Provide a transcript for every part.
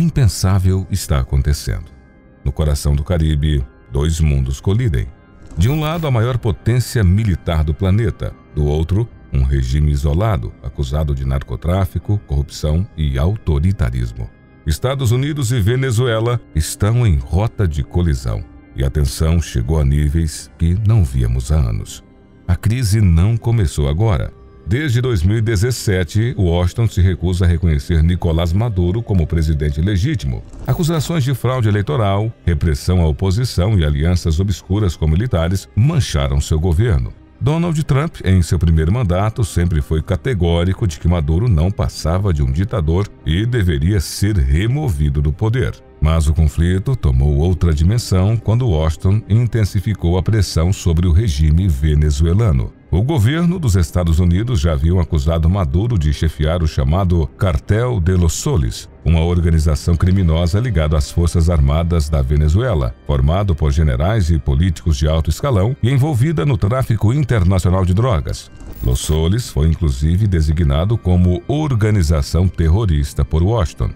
impensável está acontecendo. No coração do Caribe, dois mundos colidem. De um lado, a maior potência militar do planeta. Do outro, um regime isolado, acusado de narcotráfico, corrupção e autoritarismo. Estados Unidos e Venezuela estão em rota de colisão. E a tensão chegou a níveis que não víamos há anos. A crise não começou agora. Desde 2017, Washington se recusa a reconhecer Nicolás Maduro como presidente legítimo. Acusações de fraude eleitoral, repressão à oposição e alianças obscuras com militares mancharam seu governo. Donald Trump, em seu primeiro mandato, sempre foi categórico de que Maduro não passava de um ditador e deveria ser removido do poder. Mas o conflito tomou outra dimensão quando Washington intensificou a pressão sobre o regime venezuelano. O governo dos Estados Unidos já havia acusado Maduro de chefiar o chamado Cartel de los Soles, uma organização criminosa ligada às Forças Armadas da Venezuela, formado por generais e políticos de alto escalão e envolvida no tráfico internacional de drogas. Los Soles foi inclusive designado como organização terrorista por Washington.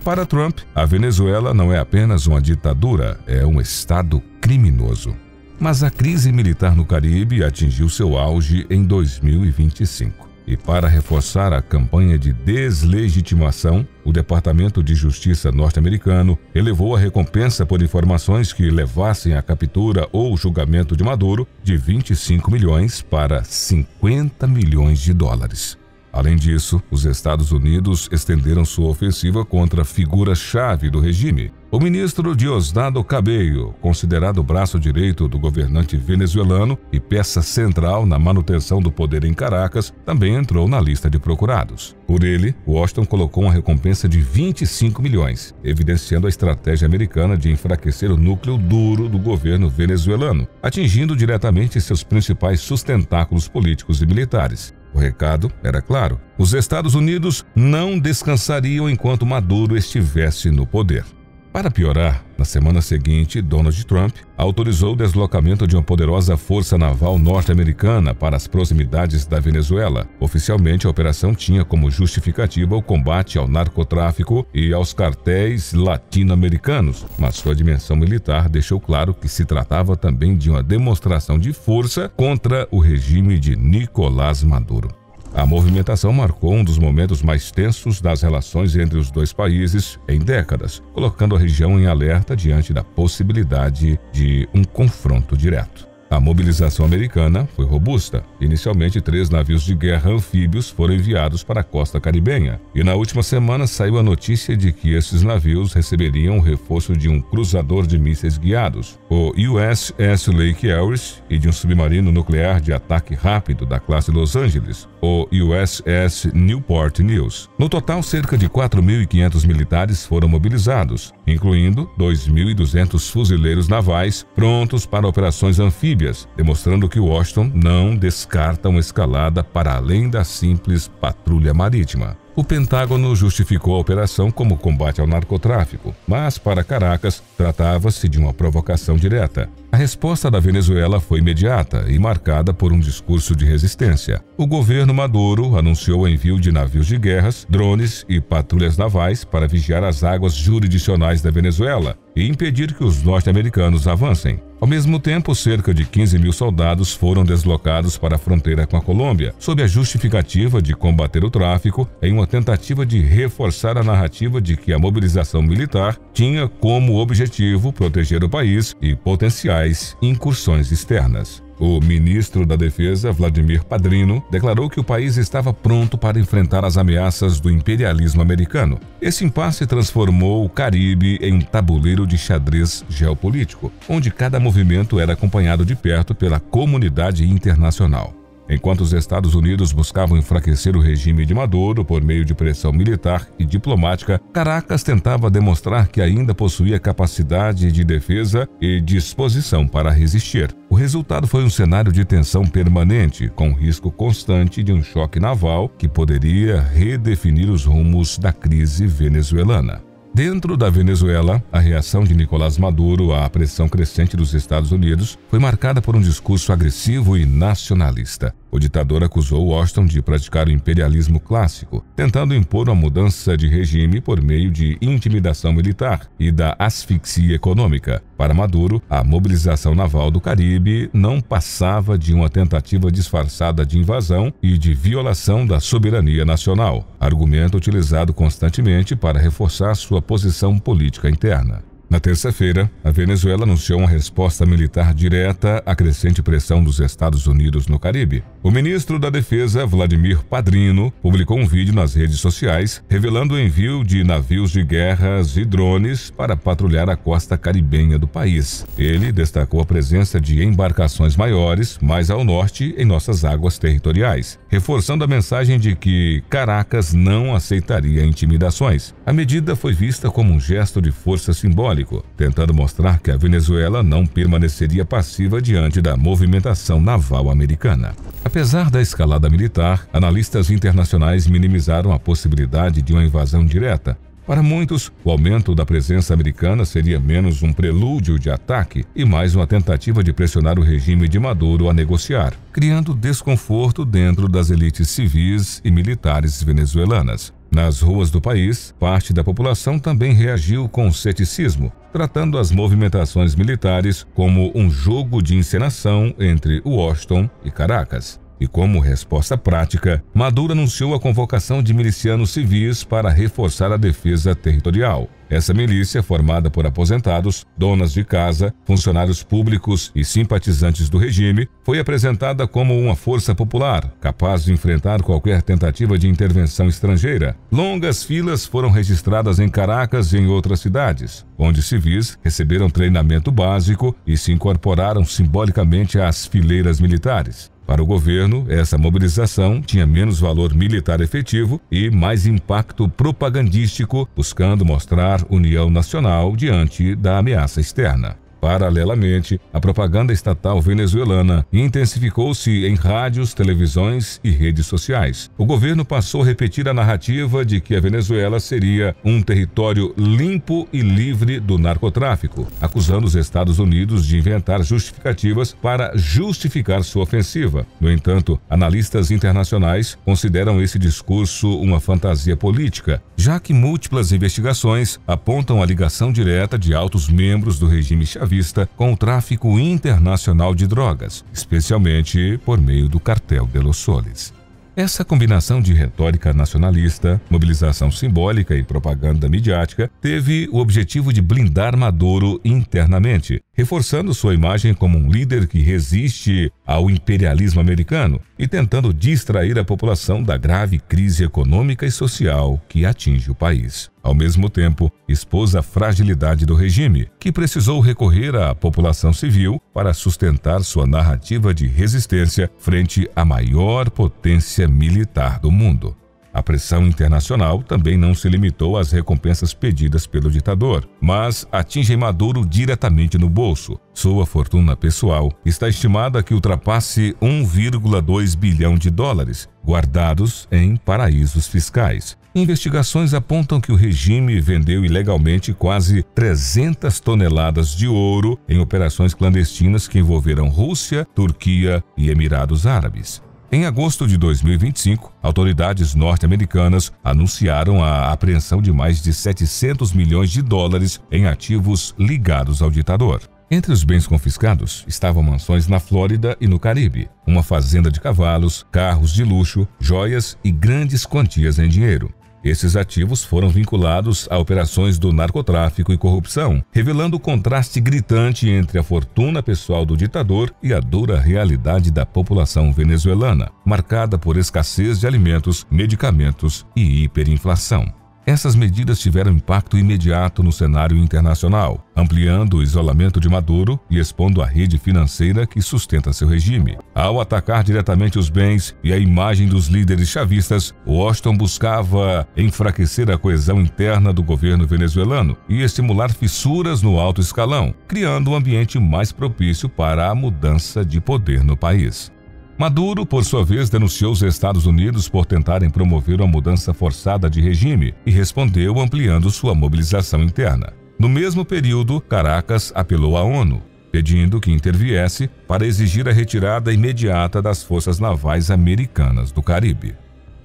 Para Trump, a Venezuela não é apenas uma ditadura, é um estado criminoso. Mas a crise militar no Caribe atingiu seu auge em 2025. E para reforçar a campanha de deslegitimação, o Departamento de Justiça norte-americano elevou a recompensa por informações que levassem à captura ou julgamento de Maduro de 25 milhões para 50 milhões de dólares. Além disso, os Estados Unidos estenderam sua ofensiva contra a figura-chave do regime. O ministro Diosdado Cabello, considerado o braço direito do governante venezuelano e peça central na manutenção do poder em Caracas, também entrou na lista de procurados. Por ele, Washington colocou uma recompensa de 25 milhões, evidenciando a estratégia americana de enfraquecer o núcleo duro do governo venezuelano, atingindo diretamente seus principais sustentáculos políticos e militares. O recado era claro: os Estados Unidos não descansariam enquanto Maduro estivesse no poder. Para piorar, na semana seguinte, Donald Trump autorizou o deslocamento de uma poderosa força naval norte-americana para as proximidades da Venezuela. Oficialmente, a operação tinha como justificativa o combate ao narcotráfico e aos cartéis latino-americanos, mas sua dimensão militar deixou claro que se tratava também de uma demonstração de força contra o regime de Nicolás Maduro. A movimentação marcou um dos momentos mais tensos das relações entre os dois países em décadas, colocando a região em alerta diante da possibilidade de um confronto direto. A mobilização americana foi robusta. Inicialmente, 3 navios de guerra anfíbios foram enviados para a costa caribenha. E na última semana saiu a notícia de que esses navios receberiam o reforço de um cruzador de mísseis guiados, o USS Lake Erie, e de um submarino nuclear de ataque rápido da classe Los Angeles, o USS Newport News. No total, cerca de 4.500 militares foram mobilizados, incluindo 2.200 fuzileiros navais prontos para operações anfíbias, demonstrando que Washington não descarta uma escalada para além da simples patrulha marítima. O Pentágono justificou a operação como combate ao narcotráfico, mas para Caracas tratava-se de uma provocação direta. A resposta da Venezuela foi imediata e marcada por um discurso de resistência. O governo Maduro anunciou o envio de navios de guerras, drones e patrulhas navais para vigiar as águas jurisdicionais da Venezuela e impedir que os norte-americanos avancem. Ao mesmo tempo, cerca de 15.000 soldados foram deslocados para a fronteira com a Colômbia, sob a justificativa de combater o tráfico, em uma tentativa de reforçar a narrativa de que a mobilização militar tinha como objetivo proteger o país e potenciais incursões externas. O ministro da Defesa, Vladimir Padrino, declarou que o país estava pronto para enfrentar as ameaças do imperialismo americano. Esse impasse transformou o Caribe em um tabuleiro de xadrez geopolítico, onde cada movimento era acompanhado de perto pela comunidade internacional. Enquanto os Estados Unidos buscavam enfraquecer o regime de Maduro por meio de pressão militar e diplomática, Caracas tentava demonstrar que ainda possuía capacidade de defesa e disposição para resistir. O resultado foi um cenário de tensão permanente, com risco constante de um choque naval que poderia redefinir os rumos da crise venezuelana. Dentro da Venezuela, a reação de Nicolás Maduro à pressão crescente dos Estados Unidos foi marcada por um discurso agressivo e nacionalista. O ditador acusou Washington de praticar o imperialismo clássico, tentando impor uma mudança de regime por meio de intimidação militar e da asfixia econômica. Para Maduro, a mobilização naval do Caribe não passava de uma tentativa disfarçada de invasão e de violação da soberania nacional, argumento utilizado constantemente para reforçar sua posição política interna. Na terça-feira, a Venezuela anunciou uma resposta militar direta à crescente pressão dos Estados Unidos no Caribe. O ministro da Defesa, Vladimir Padrino, publicou um vídeo nas redes sociais revelando o envio de navios de guerras e drones para patrulhar a costa caribenha do país. Ele destacou a presença de embarcações maiores, mais ao norte, em nossas águas territoriais, reforçando a mensagem de que Caracas não aceitaria intimidações. A medida foi vista como um gesto de força simbólica, tentando mostrar que a Venezuela não permaneceria passiva diante da movimentação naval americana. Apesar da escalada militar, analistas internacionais minimizaram a possibilidade de uma invasão direta. Para muitos, o aumento da presença americana seria menos um prelúdio de ataque e mais uma tentativa de pressionar o regime de Maduro a negociar, criando desconforto dentro das elites civis e militares venezuelanas. Nas ruas do país, parte da população também reagiu com ceticismo, tratando as movimentações militares como um jogo de encenação entre Washington e Caracas. E como resposta prática, Maduro anunciou a convocação de milicianos civis para reforçar a defesa territorial. Essa milícia, formada por aposentados, donas de casa, funcionários públicos e simpatizantes do regime, foi apresentada como uma força popular, capaz de enfrentar qualquer tentativa de intervenção estrangeira. Longas filas foram registradas em Caracas e em outras cidades, onde civis receberam treinamento básico e se incorporaram simbolicamente às fileiras militares. Para o governo, essa mobilização tinha menos valor militar efetivo e mais impacto propagandístico, buscando mostrar união nacional diante da ameaça externa. Paralelamente, a propaganda estatal venezuelana intensificou-se em rádios, televisões e redes sociais. O governo passou a repetir a narrativa de que a Venezuela seria um território limpo e livre do narcotráfico, acusando os Estados Unidos de inventar justificativas para justificar sua ofensiva. No entanto, analistas internacionais consideram esse discurso uma fantasia política, já que múltiplas investigações apontam a ligação direta de altos membros do regime chavista com o tráfico internacional de drogas, especialmente por meio do Cartel de los Soles. Essa combinação de retórica nacionalista, mobilização simbólica e propaganda midiática teve o objetivo de blindar Maduro internamente, reforçando sua imagem como um líder que resiste ao imperialismo americano e tentando distrair a população da grave crise econômica e social que atinge o país. Ao mesmo tempo, expôs a fragilidade do regime, que precisou recorrer à população civil para sustentar sua narrativa de resistência frente à maior potência militar do mundo. A pressão internacional também não se limitou às recompensas pedidas pelo ditador, mas atinge Maduro diretamente no bolso. Sua fortuna pessoal está estimada que ultrapasse 1,2 bilhão de dólares, guardados em paraísos fiscais. Investigações apontam que o regime vendeu ilegalmente quase 300 toneladas de ouro em operações clandestinas que envolveram Rússia, Turquia e Emirados Árabes. Em agosto de 2025, autoridades norte-americanas anunciaram a apreensão de mais de 700 milhões de dólares em ativos ligados ao ditador. Entre os bens confiscados estavam mansões na Flórida e no Caribe, uma fazenda de cavalos, carros de luxo, joias e grandes quantias em dinheiro. Esses ativos foram vinculados a operações do narcotráfico e corrupção, revelando o contraste gritante entre a fortuna pessoal do ditador e a dura realidade da população venezuelana, marcada por escassez de alimentos, medicamentos e hiperinflação. Essas medidas tiveram impacto imediato no cenário internacional, ampliando o isolamento de Maduro e expondo a rede financeira que sustenta seu regime. Ao atacar diretamente os bens e a imagem dos líderes chavistas, Washington buscava enfraquecer a coesão interna do governo venezuelano e estimular fissuras no alto escalão, criando um ambiente mais propício para a mudança de poder no país. Maduro, por sua vez, denunciou os Estados Unidos por tentarem promover uma mudança forçada de regime e respondeu ampliando sua mobilização interna. No mesmo período, Caracas apelou à ONU, pedindo que interviesse para exigir a retirada imediata das forças navais americanas do Caribe.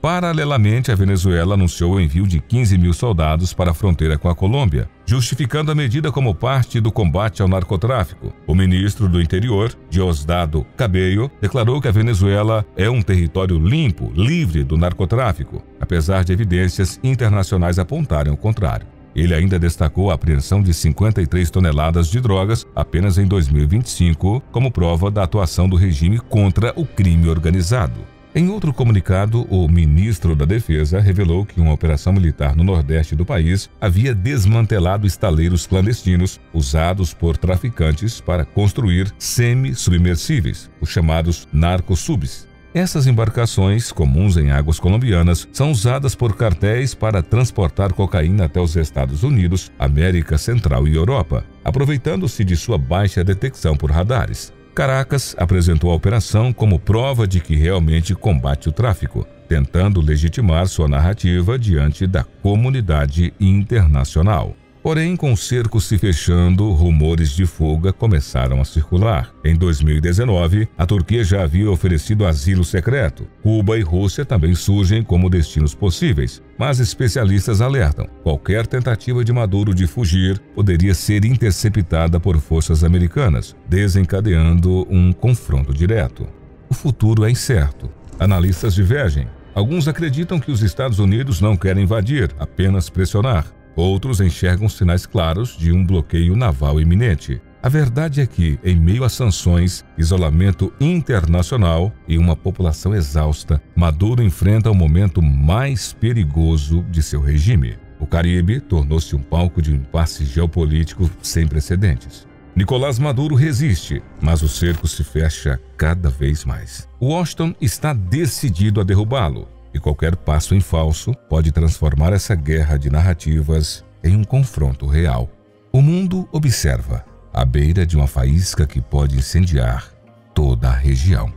Paralelamente, a Venezuela anunciou o envio de 15 mil soldados para a fronteira com a Colômbia, justificando a medida como parte do combate ao narcotráfico. O ministro do Interior, Diosdado Cabello, declarou que a Venezuela é um território limpo, livre do narcotráfico, apesar de evidências internacionais apontarem o contrário. Ele ainda destacou a apreensão de 53 toneladas de drogas apenas em 2025 como prova da atuação do regime contra o crime organizado. Em outro comunicado, o ministro da Defesa revelou que uma operação militar no nordeste do país havia desmantelado estaleiros clandestinos usados por traficantes para construir semi-submersíveis, os chamados narcosubs. Essas embarcações, comuns em águas colombianas, são usadas por cartéis para transportar cocaína até os Estados Unidos, América Central e Europa, aproveitando-se de sua baixa detecção por radares. Caracas apresentou a operação como prova de que realmente combate o tráfico, tentando legitimar sua narrativa diante da comunidade internacional. Porém, com o cerco se fechando, rumores de fuga começaram a circular. Em 2019, a Turquia já havia oferecido asilo secreto. Cuba e Rússia também surgem como destinos possíveis, mas especialistas alertam: qualquer tentativa de Maduro de fugir poderia ser interceptada por forças americanas, desencadeando um confronto direto. O futuro é incerto. Analistas divergem. Alguns acreditam que os Estados Unidos não querem invadir, apenas pressionar. Outros enxergam sinais claros de um bloqueio naval iminente. A verdade é que, em meio a sanções, isolamento internacional e uma população exausta, Maduro enfrenta o momento mais perigoso de seu regime. O Caribe tornou-se um palco de um impasse geopolítico sem precedentes. Nicolás Maduro resiste, mas o cerco se fecha cada vez mais. Washington está decidido a derrubá-lo. E qualquer passo em falso pode transformar essa guerra de narrativas em um confronto real. O mundo observa, à beira de uma faísca que pode incendiar toda a região.